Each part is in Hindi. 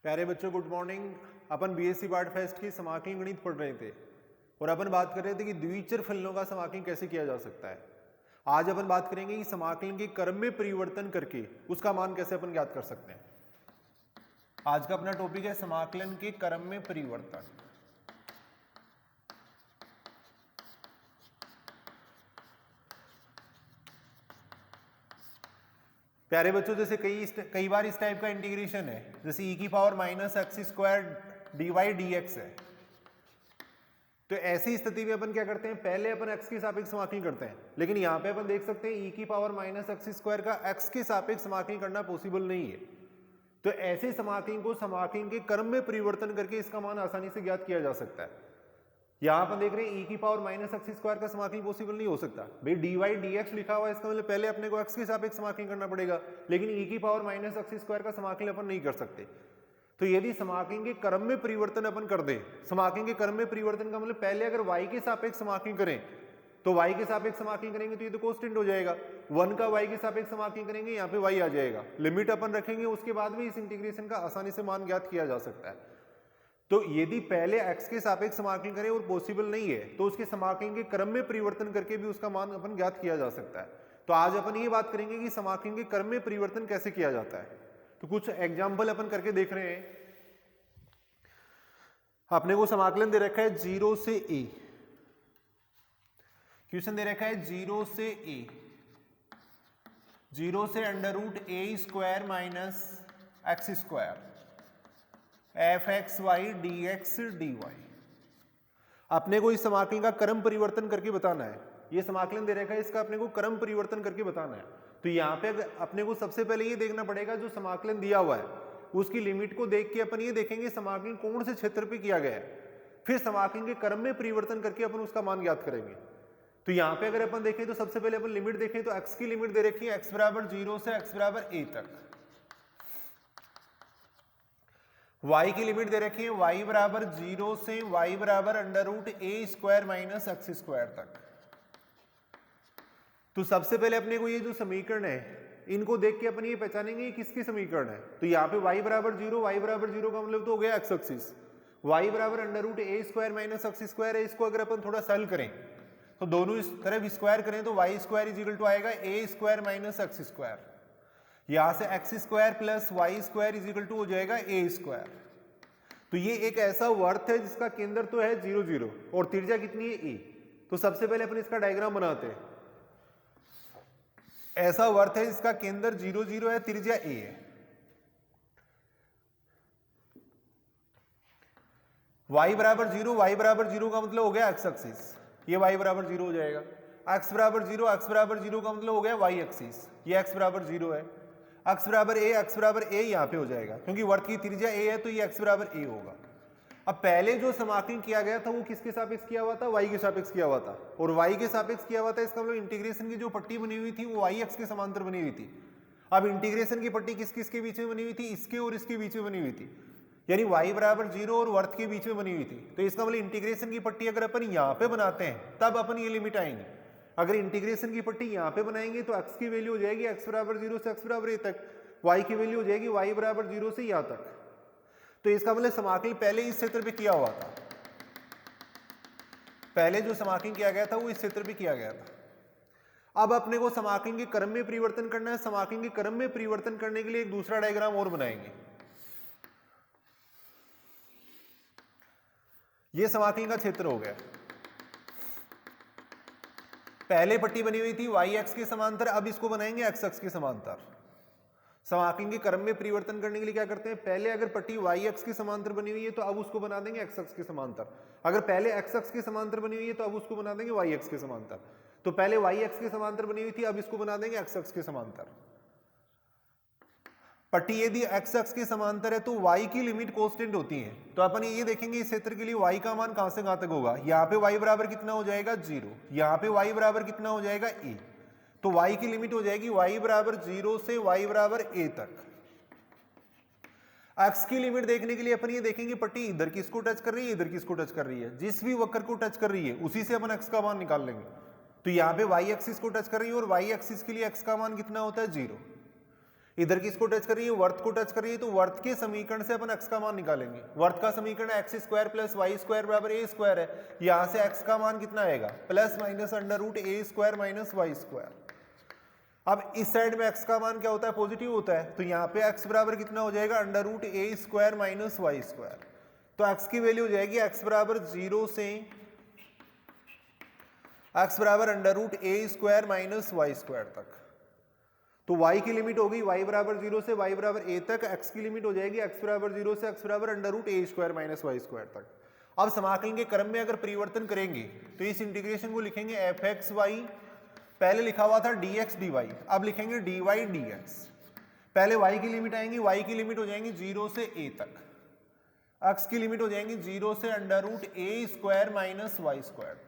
प्यारे बच्चों गुड मॉर्निंग। अपन बीएससी पार्ट फेस्ट की समाकलन गणित पढ़ रहे थे और अपन बात कर रहे थे कि द्विचर फलनों का समाकलन कैसे किया जा सकता है। आज अपन बात करेंगे कि समाकलन के क्रम में परिवर्तन करके उसका मान कैसे अपन ज्ञात कर सकते हैं। आज का अपना टॉपिक है समाकलन के क्रम में परिवर्तन। प्यारे बच्चों जैसे कई बार इस टाइप का इंटीग्रेशन है, जैसे e की power minus X square dy dx है, तो ऐसी स्थिति में अपन क्या करते हैं, पहले अपन x के सापेक्ष समाकलन करते हैं। लेकिन यहाँ पे अपन देख सकते हैं e की पावर माइनस एक्स स्क्वायर का x के सापेक्ष समाकलन करना पॉसिबल नहीं है। तो ऐसे समाकलन को समाकलन के क्रम में परिवर्तन करके इसका मान आसानी से ज्ञात किया जा सकता है। यहाँ पर देख रहे हैं e की पावर माइनस एक्स स्क्वायर का समाकलन पॉसिबल नहीं हो सकता भाई, dy dx लिखा हुआ है, इसका मतलब पहले अपने को x के सापेक्ष समाकलन करना पड़ेगा, लेकिन e की पावर माइनस एक्स स्क्वायर का समाकलन अपन नहीं कर सकते। तो यदि समाकलन के क्रम में परिवर्तन अपन कर दें, समाकलन के क्रम में परिवर्तन का मतलब पहले अगर y के सापेक्ष समाकलन करें तो y के सापेक्ष समाकलन करेंगे तो ये तो कांस्टेंट हो जाएगा, 1 का y के सापेक्ष समाकलन करेंगे यहाँ पे y आ जाएगा, लिमिट अपन रखेंगे, उसके बाद भी इस इंटीग्रेशन का आसानी से मान ज्ञात किया जा सकता है। तो यदि पहले x के सापेक्ष समाकलन करें और पॉसिबल नहीं है तो उसके समाकलन के क्रम में परिवर्तन करके भी उसका मान अपन ज्ञात किया जा सकता है। तो आज अपन ये बात करेंगे कि समाकलन के क्रम में परिवर्तन कैसे किया जाता है। तो कुछ एग्जाम्पल अपन करके देख रहे हैं। अपने को समाकलन दे रखा है 0 से a, क्वेश्चन दे रखा है 0 से a, 0 से under root a square minus X square F X Y D X D Y. अपने को इस समाकलन का क्रम परिवर्तन करके बताना है। ये समाकलन दे रखा है, इसका अपने को क्रम परिवर्तन करके बताना है। तो यहाँ पे अपने को सबसे पहले ये देखना पड़ेगा जो समाकलन दिया हुआ है उसकी लिमिट को देख के अपन ये देखेंगे समाकलन कौन से क्षेत्र पे किया गया है, फिर समाकलन के क्रम में परिवर्तन करके अपन उसका मान ज्ञात करेंगे। तो यहाँ पे अगर अपन देखें तो सबसे पहले अपन लिमिट देखें तो x की लिमिट दे रखी है x बराबर 0 से x बराबर a तक, y की लिमिट दे रखी है y बराबर 0 से y बराबर under root a square minus X square तक। तो सबसे पहले अपने को ये जो समीकरण है इनको देख के अपन ये पहचानेंगे ये किसकी समीकरण है। तो यहाँ पे y बराबर 0 का मतलब तो हो गया x एक्सिस, y बराबर under root a square minus X square है। इसको अगर अपन थोड़ा सॉल्व करें तो दोनों इस तरफ स्क्वायर करें तो y square is equal to आएगा a square minus X square, यहां से X square plus Y square is equal to हो जाएगा ए स्क्वायर। तो ये एक ऐसा वर्त है जिसका केंद्र तो है 0 0 और त्रिज्या कितनी है ए। तो सबसे पहले अपन इसका डायग्राम बनाते हैं। ऐसा वर्त है जिसका केंद्र 0 0 है, त्रिज्या ए है। y बराबर 0 का मतलब हो गया एक्स एक्सिस, ये y बराबर 0 हो जाएगा। x बराबर 0 का मतलब हो गया y एक्सिस, ये x बराबर 0 है। x बराबर a यहाँ पे हो जाएगा क्योंकि वर्त की त्रिज्या a है तो ये x बराबर a होगा। अब पहले जो समाकलन किया गया था वो किसके सापेक्ष किया हुआ था, y के सापेक्ष किया हुआ था, और y के सापेक्ष किया हुआ था इसका मतलब इंटीग्रेशन की जो पट्टी बनी हुई थी वो y एक्स के समांतर बनी हुई थी। अब इंटीग्रेशन की पट्टी किस किसके बीच में बनी हुई थी, इसके और इसके बीच में बनी हुई थी, यानी y बराबर 0 और वर्त के बीच में बनी हुई थी। तो इसका मतलब इंटीग्रेशन की पट्टी अगर अपन यहाँ पे बनाते हैं तब अपन ये लिमिट आएंगे। अगर इंटीग्रेशन की पट्टी यहाँ पे बनाएंगे तो x की वैल्यू हो जाएगी x बराबर 0 से x बराबर a तक, y की वैल्यू हो जाएगी y बराबर 0 से यहाँ तक। तो इसका मतलब समाकलन पहले इस क्षेत्र पे किया हुआ था, पहले जो समाकलन किया गया था वो इस क्षेत्र पे किया गया था। अब अपने को समाकलन के क्रम में परिवर्तन करना है। समाकलन के क्रम में परिवर्तन करने के लिए एक दूसरा डायग्राम और बनाएंगे। ये समाकलन का क्षेत्र हो गया। पहले पट्टी बनी हुई थी y एक्स के समांतर, अब इसको बनाएंगे x एक्स के समांतर। समाकलन के क्रम में परिवर्तन करने के लिए क्या करते हैं, पहले अगर पट्टी y एक्स के समांतर बनी हुई है तो अब उसको बना देंगे x एक्स के समांतर। अगर पहले x एक्स के समांतर बनी हुई है तो अब उसको बना देंगे y एक्स के समांतर। तो पहले y एक्स के समांतर बनी हुई थी, अब इसको बना देंगे x एक्स के समांतर। पट्टी यदि x एक्स के समांतर है तो y की लिमिट कांस्टेंट होती है। तो अपन ये देखेंगे इस क्षेत्र के लिए y का मान कहां से कहां तक होगा। यहाँ पे y बराबर कितना हो जाएगा 0, यहाँ पे y बराबर कितना हो जाएगा a। तो y की लिमिट हो जाएगी y बराबर 0 से y बराबर a तक। x की लिमिट देखने के लिए अपन ये देखेंगे पट्टी इधर किसको टच कर रही है, इधर किसको टच कर रही है, जिस भी वक्र को टच कर रही है उसी से अपन x का मान निकाल लेंगे। तो यहाँ पे y एक्सिस को टच कर रही है और y एक्सिस के लिए x का मान कितना होता है 0। इधर किसको टच कर रही है, वर्त को टच कर रही है, तो वर्त के समीकरण से अपन x का मान निकालेंगे। वर्त का समीकरण X square plus Y square बराबर ए स्क्वायर है। यहां से x का मान कितना आएगा, प्लस माइनस अंडर रूट ए स्क्वायर माइनस वाई स्क्वायर। अब इस साइड में x का मान क्या होता है, पॉजिटिव होता है, तो यहाँ पे x बराबर कितना हो जाएगा, अंडर रूट ए स्क्वायर माइनस वाई स्क्वायर। तो x की वैल्यू हो जाएगी x बराबर 0 से x बराबर अंडर रूट ए स्क्वायर माइनस वाई स्क्वायर तक। तो y की लिमिट होगी y बराबर 0 से y बराबर a तक, x की लिमिट हो जाएगी x बराबर 0 से x बराबर अंडर रूट ए स्क्वायर माइनस वाई स्क्वायर तक। अब समाकलन के क्रम में अगर परिवर्तन करेंगे तो इस इंटीग्रेशन को लिखेंगे एफ एक्स वाई, पहले लिखा हुआ था dx dy, अब लिखेंगे dy dx। पहले y की लिमिट आएंगी, y की लिमिट हो जाएंगी 0 से a तक, x की लिमिट हो जाएंगी 0 से अंडर रूट ए स्क्वायर माइनस वाई स्क्वायर तक।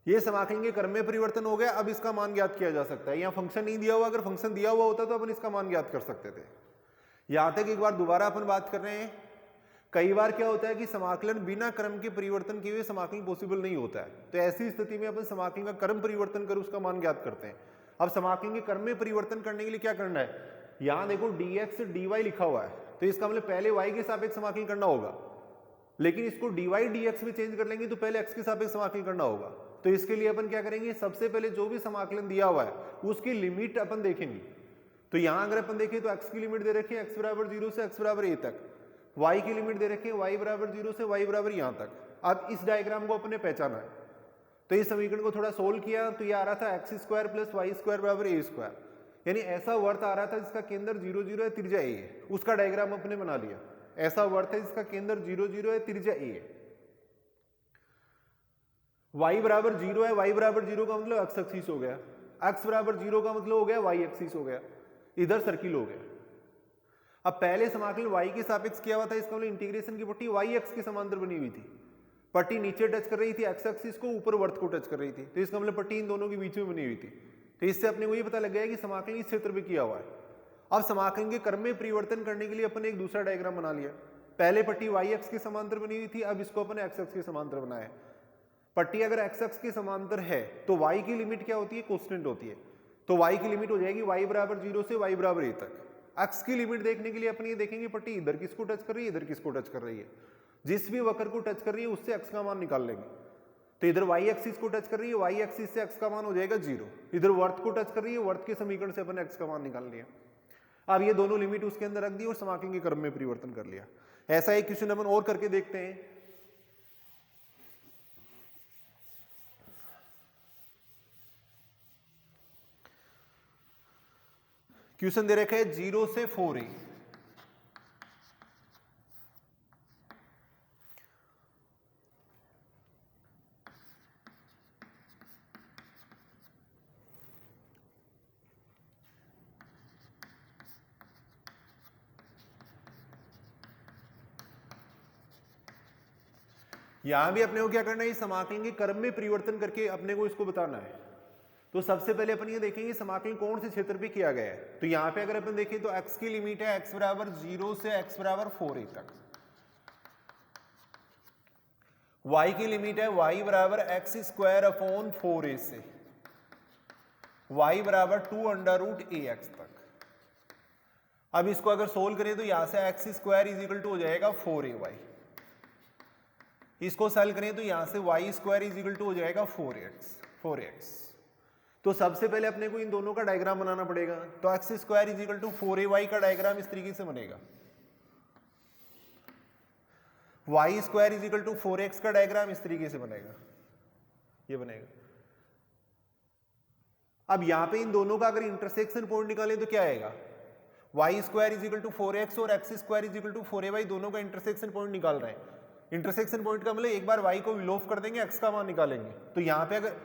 ये समाकलन के क्रम में परिवर्तन हो गया। अब इसका मान ज्ञात किया जा सकता है। यहाँ फंक्शन नहीं दिया हुआ, अगर फंक्शन दिया हुआ होता तो अपन इसका मान ज्ञात कर सकते थे। यहां तक एक बार दोबारा अपन बात कर रहे हैं, कई बार क्या होता है कि समाकलन बिना क्रम के परिवर्तन किए हुए समाकलन पॉसिबल नहीं होता है, तो ऐसी स्थिति में अपन समाकलन का क्रम परिवर्तन कर उसका मान ज्ञात करते हैं। अब समाकलन के क्रम में परिवर्तन करने के लिए क्या करना है, यहाँ देखो dx dy लिखा हुआ है, तो इसका मतलब पहले y के सापेक्ष समाकलन करना होगा, लेकिन इसको dy dx में चेंज कर लेंगे तो पहले x के सापेक्ष समाकलन करना होगा। तो इसके लिए अपन क्या करेंगे, सबसे पहले जो भी समाकलन दिया हुआ है उसकी लिमिट अपन देखेंगे। तो यहां अगर अपन देखें तो x की लिमिट दे रखी है x बराबर 0 से x बराबर a तक, y की लिमिट दे रखी है y बराबर 0 से y बराबर यहां तक। अब इस डायग्राम को अपने पहचाना है, तो इस समीकरण को थोड़ा सोल्व किया तो ये आ रहा था X square plus Y square बराबर ए स्क्वायर, यानी ऐसा वर्त आ रहा था जिसका केंद्र 0 0 है, त्रिज्या ए है, उसका डायग्राम अपने बना लिया। ऐसा वर्त है जिसका केंद्र 0 0 है, त्रिज्या ए है। y बराबर 0 है, y बराबर 0 का मतलब एक्स एक्सिस हो गया, x बराबर 0 का मतलब हो गया y एक्सिस हो गया, इधर सर्किल हो गया। अब पहले समाकलन y के सापेक्ष किया हुआ था, इसका मतलब इंटीग्रेशन की पट्टी y एक्स के समांतर बनी हुई थी, पट्टी नीचे टच कर रही थी x एक्सिस को, ऊपर वर्त को टच कर रही थी, तो इसका मतलब पट्टी इन दोनों के बीच में बनी हुई थी। तो इससे अपने को ये पता लग गया कि समाकलन इस क्षेत्र में किया हुआ है। अब समाकलन के क्रम में परिवर्तन करने के लिए अपन एक दूसरा डायग्राम बना लिया। पहले पट्टी y एक्स के समांतर बनी हुई थी, अब इसको अपन x एक्स के समांतर बनाया। पट्टी अगर x एक्स के समांतर है तो y की लिमिट क्या होती है, कांस्टेंट होती है, तो y की लिमिट हो जाएगी y बराबर 0 से y बराबर a तक। x की लिमिट देखने के लिए अपन ये देखेंगे पट्टी इधर किसको टच कर रही है, इधर किसको टच कर रही है, जिस भी वक्र को टच कर रही है उससे x का मान निकाल लेंगे। तो इधर y एक्सिस को टच कर रही है, y एक्सिस से x का मान हो जाएगा 0, इधर वर्त को टच कर रही है, वर्त के समीकरण से अपन x का मान निकाल लिया। अब ये दोनों लिमिट उसके अंदर रख दी और समाकलन के क्रम में परिवर्तन कर लिया। ऐसा एक क्वेश्चन अपन और करके देखते हैं। क्वेश्चन दे रखा है 0 से 4a, यहां भी अपने को क्या करना है, इस समाकलन के क्रम में परिवर्तन करके अपने को इसको बताना है। तो सबसे पहले अपन ये देखेंगे समाकलन कौन से क्षेत्र पे किया गया है। तो यहाँ पे अगर अपन देखें तो x की लिमिट है x बराबर 0 से x बराबर 4a तक, y की लिमिट है y बराबर x स्क्वायर अपॉन 4a से y बराबर 2 अंडर रूट ax तक। अब इसको अगर सोल्व करें तो यहां से x square is equal to हो जाएगा 4ay, इसको सॉल्व करें तो यहां से y square is equal to हो जाएगा 4x। तो सबसे पहले अपने को इन दोनों का डायग्राम बनाना पड़ेगा। तो x square is equal to 4ay का डायग्राम इस तरीके से बनेगा, y square is equal to 4x का डायग्राम इस तरीके से बनेगा, ये बनेगा। अब यहां पे इन दोनों का अगर इंटरसेक्शन पॉइंट निकालें तो क्या आएगा, y square is equal to 4x और x square is equal to 4ay दोनों का इंटरसेक्शन पॉइंट निकाल रहे हैं। इंटरसेक्शन पॉइंट का मतलब एक बार y को विलोप कर देंगे, x का मान निकालेंगे। तो यहाँ पे अगर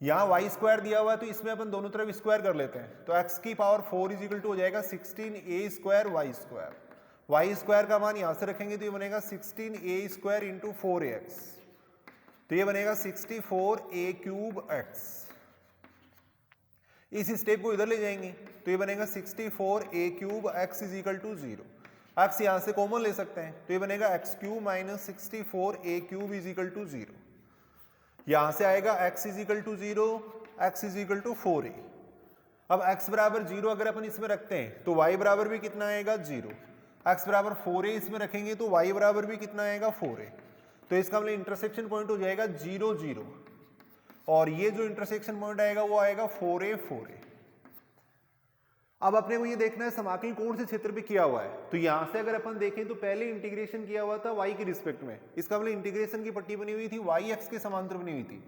यहाँ y स्क्वायर दिया हुआ है तो इसमें अपन दोनों तरफ स्क्वायर कर लेते हैं, तो x की पावर 4 इज इक्वल टू हो जाएगा 16a स्क्वायर y स्क्वायर का मान यहाँ से रखेंगे तो ये बनेगा 16a स्क्वायर इंटू 4ax, तो ये बनेगा 64a क्यूब x। इस स्टेप को इधर ले जाएंगे तो ये बनेगा 64a cube x is equal to 0, x यहाँ से कॉमन ले सकते हैं तो ये बनेगा x cube minus 64a cube is equal to 0। यहां से आएगा x is equal to 0, x is equal to 4a, अब x बराबर 0 अगर अपन इसमें रखते हैं तो y बराबर भी कितना आएगा 0, x बराबर 4a इसमें रखेंगे तो y बराबर भी कितना आएगा 4a, तो इसका मतलब इंटरसेक्शन पॉइंट हो जाएगा 0 0, और ये जो इंटरसेक्शन पॉइंट आएगा वो आएगा 4a 4a। अब अपने को ये देखना है समाकलन कौन से क्षेत्र पे किया हुआ है, तो यहां से अगर अपन देखें तो पहले इंटीग्रेशन किया हुआ था y के रिस्पेक्ट में, इसका मतलब इंटीग्रेशन की पट्टी बनी हुई थी y x के समांतर बनी हुई थी।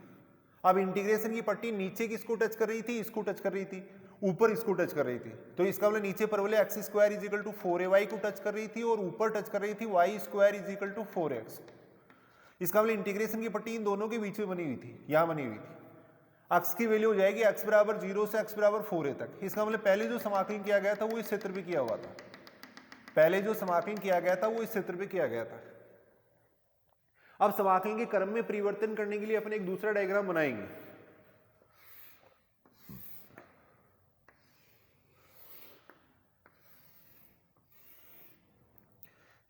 अब इंटीग्रेशन की पट्टी नीचे किसको टच कर रही थी, इसको टच कर रही थी, ऊपर इसको टच कर रही थी, तो इसका मतलब नीचे परवलय X square is equal to 4ay को टच कर रही थी और ऊपर टच कर रही थी y square is equal to 4x। इसका मतलब इंटीग्रेशन की पट्टी इन दोनों के बीच में बनी हुई थी, यहां बनी हुई थी। x की वैल्यू हो जाएगी x बराबर 0 से x बराबर 4a तक। इसका मतलब पहले जो समाकलन किया गया था वो इस क्षेत्र पे किया हुआ था, पहले जो समाकलन किया गया था वो इस क्षेत्र पे किया गया था। अब समाकलन के क्रम में परिवर्तन करने के लिए अपन एक दूसरा डायग्राम बनाएंगे।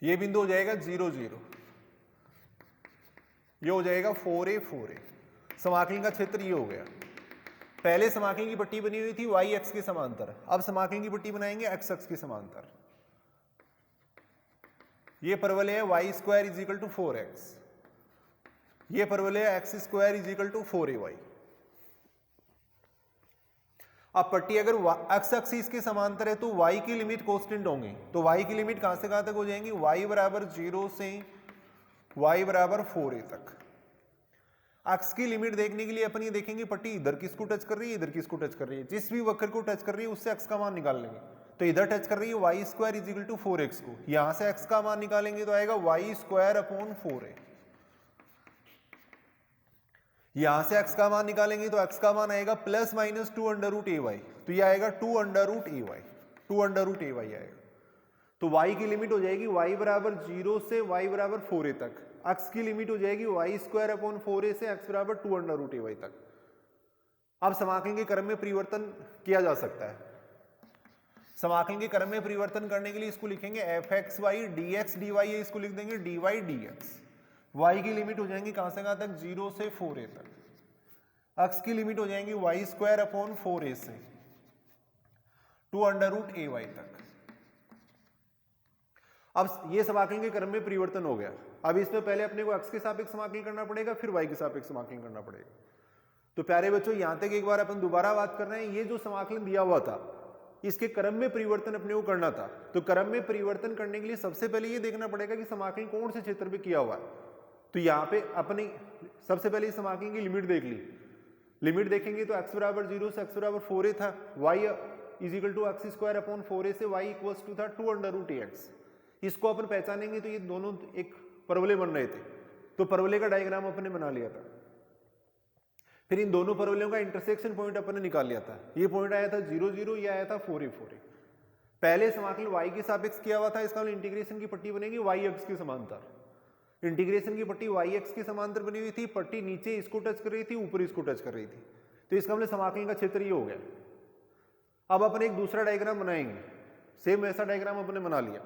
ये बिंदु हो जाएगा 0 0, ये हो जाएगा 4a 4a। समाकलन का क्षेत्र ये हो गया। पहले समाकलन की पट्टी बनी हुई थी y x के समांतर, अब समाकलन की पट्टी बनाएंगे x x के समांतर। ये परवलय है y square is equal to 4x, ये परवलय है x square is equal to 4ay। अब पट्टी अगर x एक्सिस के समांतर है तो y की लिमिट कांस्टेंट होंगी, तो y की लिमिट कहां से कहां तक हो जाएंगी, y बराबर 0 से y बराबर 4a तक। x की लिमिट देखने के लिए अपन ये देखेंगे पट्टी इधर किसको टच कर रही है, इधर किसको टच कर रही है, जिस भी वक्र को टच कर रही है उससे x का मान निकाल लेंगे। तो इधर टच कर रही है y square is equal to 4x को, यहां से x का मान निकालेंगे तो आएगा y स्क्वायर अपॉन 4a। यहां से x का मान निकालेंगे तो x का मान आएगा plus minus 2 under root ay, तो ये आएगा 2 under root ay, 2 under root ay आएगा। तो y की लिमिट हो जाएगी y बराबर 0 से y बराबर 4a तक, x की लिमिट हो जाएगी y स्क्वायर अपॉन 4a से x बराबर 2 अंडर रूट ay तक। अब समाकलन के क्रम में परिवर्तन किया जा सकता है। समाकलन के क्रम में परिवर्तन करने के लिए इसको लिखेंगे fxy dx dy है, इसको लिख देंगे dy dx। y की लिमिट हो जाएंगी कहां से कहां तक, 0 से 4a तक। x की लिमिट हो जाएंगी y स्क्वायर अपॉन 4a से 2 अंडर रूट ay तक। अब ये समाकलन के क्रम में परिवर्तन हो गया। अब इसमें पहले अपने को x के सापेक्ष समाकलन करना पड़ेगा, फिर y के सापेक्ष समाकलन करना पड़ेगा। तो प्यारे बच्चों यहां तक एक बार अपन दोबारा बात कर रहे हैं, ये जो समाकलन दिया हुआ था इसके क्रम में परिवर्तन अपने को करना था। तो क्रम में परिवर्तन करने के लिए सबसे पहले ये देखना पड़ेगा कि समाकलन कौन से क्षेत्र पे किया हुआ है। तो यहाँ पे अपने सबसे पहले समाकलन की लिमिट देख ली, लिमिट देखेंगे तो x बराबर 0 से x बराबर 4a था, y is equal to X square upon 4a से y इक्वल्स टू था 2 अंडर रूट ax। इसको अपन पहचानेंगे तो ये दोनों एक परवलय बन रहे थे, तो परवलय का डायग्राम अपन ने बना लिया था। फिर इन दोनों परवलयों का इंटरसेक्शन पॉइंट अपन ने निकाल लिया था, ये पॉइंट आया था 0 0, ये आया था 4a 4a। पहले समाकलन y के सापेक्ष किया हुआ था, इसका मतलब इंटीग्रेशन की पट्टी बनेगी y x के समांतर। इंटीग्रेशन की पट्टी y x के समांतर बनी हुई थी, पट्टी नीचे इसको टच कर रही थी, ऊपर इसको टच कर रही थी, तो इसका मतलब समाकलन का क्षेत्र ये हो गया। अब अपन एक दूसरा डायग्राम बनाएंगे, सेम ऐसा डायग्राम अपन ने बना लिया।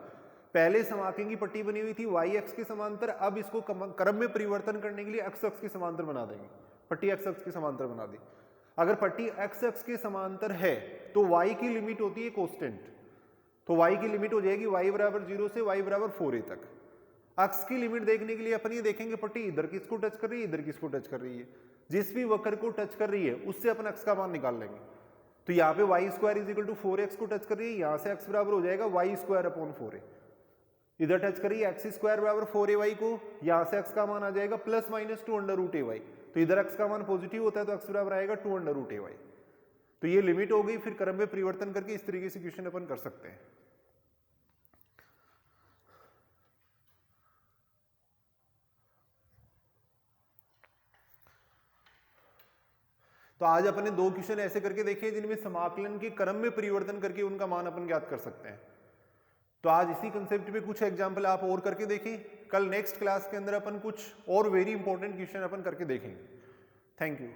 पहले समाकलन की पट्टी बनी हुई थी y x के समांतर, अब इसको क्रम में परिवर्तन करने के लिए x x के समांतर बना देंगे, पट्टी x x के समांतर बना दी। अगर पट्टी x x के समांतर है तो y की लिमिट होती है कांस्टेंट, तो y की लिमिट हो जाएगी y बराबर 0 से y बराबर 4a तक। x की लिमिट देखने के लिए अपन ये देखेंगे पट्टी इधर किसको टच कर रही है, इधर किसको टच कर रही है, जिस भी वक्र को टच कर रही है उससे अपन x का मान निकाल लेंगे। तो यहाँ पे y square is equal to 4x को टच कर रही है, यहाँ से x बराबर हो जाएगा y स्क्वायर अपॉन 4a। इधर टच करिए एक्स स्क्वायर बराबर 4ay को, यहाँ से x का मान आ जाएगा plus minus 2 under root ay, तो इधर x का मान पॉजिटिव होता है तो x बराबर आएगा 2 अंडर रूट ay। तो ये लिमिट हो गई, फिर क्रम में परिवर्तन करके इस तरीके से क्वेश्चन अपन कर सकते हैं। तो आज अपन ने 2 क्वेश्चन ऐसे करके देखे जिनमें समाकलन के क्रम में परिवर्तन करके उनका मान अपन ज्ञात कर सकते हैं। तो आज इसी कंसेप्ट पे कुछ एग्जाम्पल आप और करके देखें, कल नेक्स्ट क्लास के अंदर अपन कुछ और वेरी इंपॉर्टेंट क्वेश्चन अपन करके देखेंगे। Thank you.